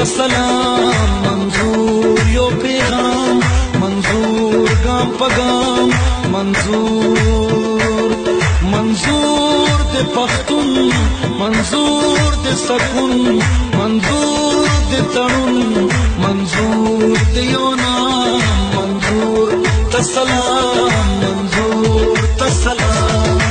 تسلام منظور یو پیغام منظور گام پگام منظور د پختون منظور د سکون منظور د تړون منظور د یو نام منظور تسلام منظور تسلام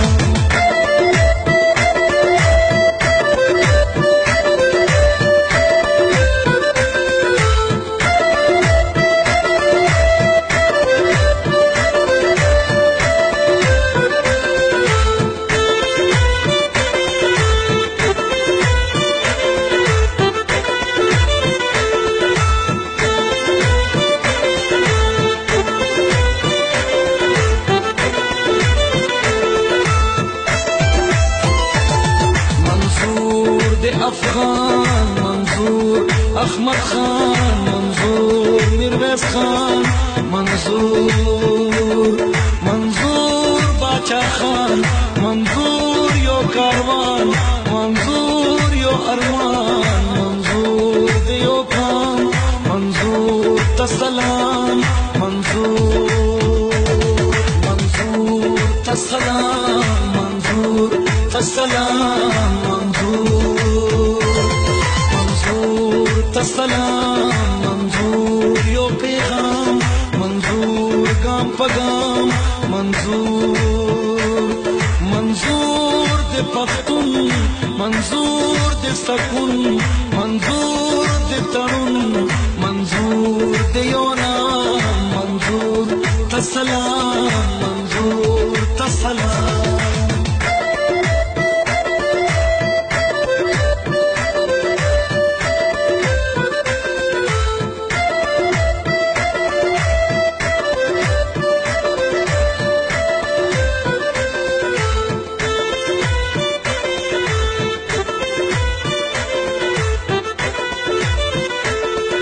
افغان منظور احمد خان منظور میرویس خان منظور باچا خان منظور یو کاروان منظور یو ارمان منظور دیو خان منظور تسلام منظور تسلام منظور تسلام تسلام منظور یو پیغام منظور گام پگام منظور د پختون منظور د سکون منظور د تړون منظور د یو نام منظور تسلام منظور تسلام